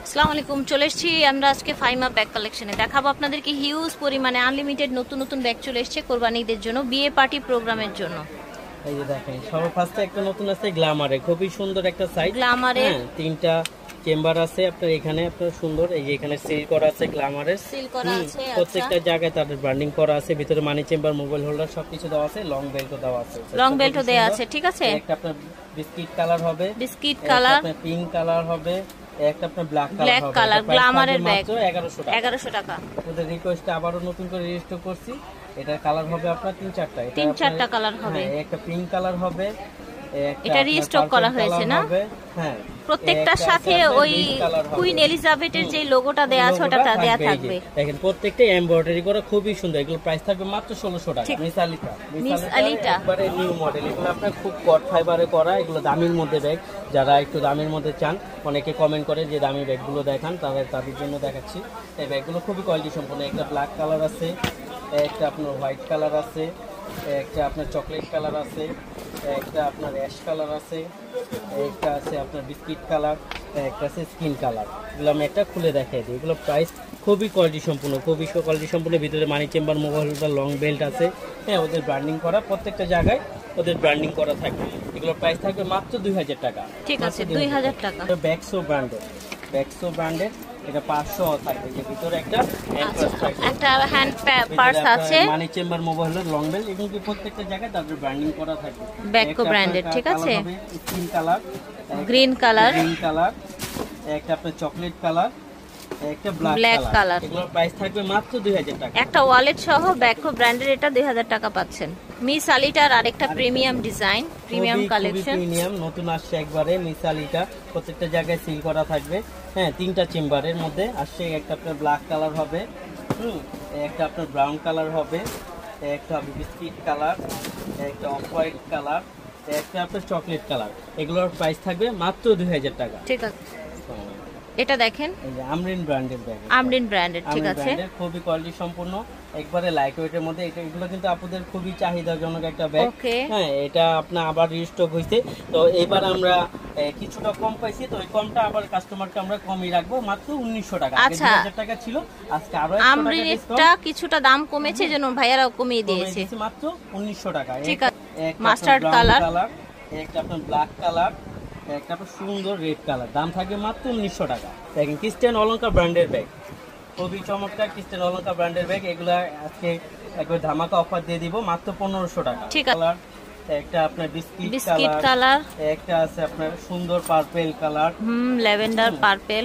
আসসালামু আলাইকুম, চলে এসেছি আমরা আজকে ফাইমা ব্যাগ কালেকশনে। দেখাবো আপনাদেরকে হিউজ পরিমাণে আনলিমিটেড নতুন নতুন ব্যাগ চলে এসেছে কোরবানি ঈদের জন্য, বিয়ে পার্টি প্রোগ্রামের জন্য। এই যে দেখেন সবার ফার্স্টে একটা নতুন আছে গ্ল্যামারে, খুবই সুন্দর একটা সাইজ। গ্ল্যামারে তিনটা চেম্বার আছে আপনার এখানে, আপনার সুন্দর এই যে এখানে সিল করা আছে, গ্ল্যামারের সিল করা আছে। প্রত্যেকটা জায়গায় তাদের ব্র্যান্ডিং করা আছে, ভিতরে মানি চেম্বার, মোবাইল হোল্ডার সবকিছু দেওয়া আছে, লং বেল্টও দেওয়া আছে। লং বেল্টও দেওয়া আছে, ঠিক আছে। একটা আপনার বিস্কিট কালার হবে, বিস্কিট কালার, একটা পিঙ্ক কালার হবে, একটা আপনার ব্ল্যাক ব্ল্যাক কালার। গ্ল্যামারের ব্যাগ 1100 টাকা। ওদের রিকোয়েস্টে আবারো নতুন করে রেজিস্টার করছি। এটা কালার হবে আপনার তিন চারটা কালার হবে। একটা পিঙ্ক কালার হবে, এটা রিস্টক করা হয়েছে না? হ্যাঁ, প্রত্যেকটার সাথে ওই কুইন এলিজাবেথের যে লোগোটা দেয়া আছে ওটা দেয়া থাকবে। দেখেন প্রত্যেকটা এমব্রয়ডারি করা, খুবই সুন্দর। এগুলো প্রাইস থাকবে মাত্র 1600 টাকা। মিস আলিটা একবারে নিউ মডেল। এগুলো আপনার খুব কট ফাইবারে করা, এগুলো দামির মধ্যে ব্যাগ। যারা একটু দামের মধ্যে চান, অনেকে কমেন্ট করে যে দামি ব্যাগগুলো দেখান, তাদের জন্য দেখাচ্ছি। এই ব্যাগগুলো খুবই কোয়ালিটি সম্পন্ন। একটা ব্ল্যাক কালার আছে, একটা আপনার হোয়াইট কালার আছে, একটা আপনার চকলেট কালার আছে, একটা আপনার অ্যাশ কালার আছে, একটা আছে আপনার বিস্কিট কালার, একটা আছে স্কিন কালার। এগুলো আমি একটা খুলে দেখাই দিই। এগুলো প্রাইস খুবই কোয়ালিটি সম্পূর্ণ, খুবই কোয়ালিটি সম্পূর্ণ। ভিতরে মানি chamber, mobile holder, long belt আছে। হ্যাঁ, ওদের ব্র্যান্ডিং করা, প্রত্যেকটা জায়গায় ওদের ব্র্যান্ডিং করা থাকবে। এগুলো প্রাইস থাকবে মাত্র 2000 টাকা। ঠিক আছে, 2000 টাকা। ব্যাগসো ব্র্যান্ডের এটা 500 থাকবে। যে ভিতরে একটা হ্যান্ড পার্স আছে, money chamber, mobile, long bell, এবং কি প্রত্যেকটা জায়গায় তাদের ব্র্যান্ডিং করা থাকবে। ব্যাকো ব্র্যান্ডেড, ঠিক আছে। স্কিন কালার, গ্রিন কালার, একটা আপনার চকলেট কালার, একটা ব্ল্যাক কালার। এগুলোর প্রাইস থাকবে মাত্র 2000 টাকা। একটা ওয়ালেট সহ ব্যাকো ব্র্যান্ডের এটা 2000 টাকা পাচ্ছেন। মিস আলিটার আরেকটা premium design, premium collection, premium নতুন আসছে একবারে। মিস আলিটা প্রত্যেকটা জায়গায় সিল করা থাকবে। হ্যাঁ, তিনটা চেম্বারের মধ্যে আসছে। একটা আপনার ব্ল্যাক কালার হবে, একটা আপনার ব্রাউন কালার হবে, একটা বিস্কিট কালার, একটা অফ হোয়াইট কালার, একটা আপনার চকলেট কালার। এগুলোর প্রাইস থাকবে মাত্র 2000 টাকা। ঠিক আছে। এটা দেখেন আমরিন ব্র্যান্ডের ব্যাগ, আমরিন ব্র্যান্ডের, ঠিক আছে। খুবই কোয়ালিটি সম্পূর্ণ, একবারে লাইট ওয়েটের মধ্যে। এগুলো কিন্তু আপনাদের খুবই চাহিদাজনক একটা ব্যাগ। হ্যাঁ, এটা আপনার আবার রিস্টক হয়েছে, তো এবার আমরা কিছুটা কম পাইছি, তো ওই কমটা আবার কাস্টমারকে আমরা কমই রাখবো, মাত্র 1900 টাকা। আগে 2000 টাকা ছিল, আজকে আরো 100 টাকা আমরিনটা কিছুটা দাম কমেছে, জন্য ভাইয়ারাও কমিয়ে দিয়েছে, মাত্র 1900 টাকা। ঠিক আছে। মাস্টার্ড কালার, একটা আপনার ব্ল্যাক কালার, একটা সুন্দর রেড কালার। দাম থাকবে মাত্র 1900 টাকা। দেখেন ক্রিস্টিয়ান অলঙ্কার ব্র্যান্ডের ব্যাগ, খুবই চমৎকার ক্রিস্টিয়ান অলঙ্কার ব্র্যান্ডের ব্যাগ। এগুলা আজকে একবার ধামাকা অফার দিয়ে দিব, মাত্র 1500 টাকা। ঠিক আছে। একটা আপনার বিস্কিট কালার, একটা আছে আপনার সুন্দর পার্পল কালার, ল্যাভেন্ডার পার্পল।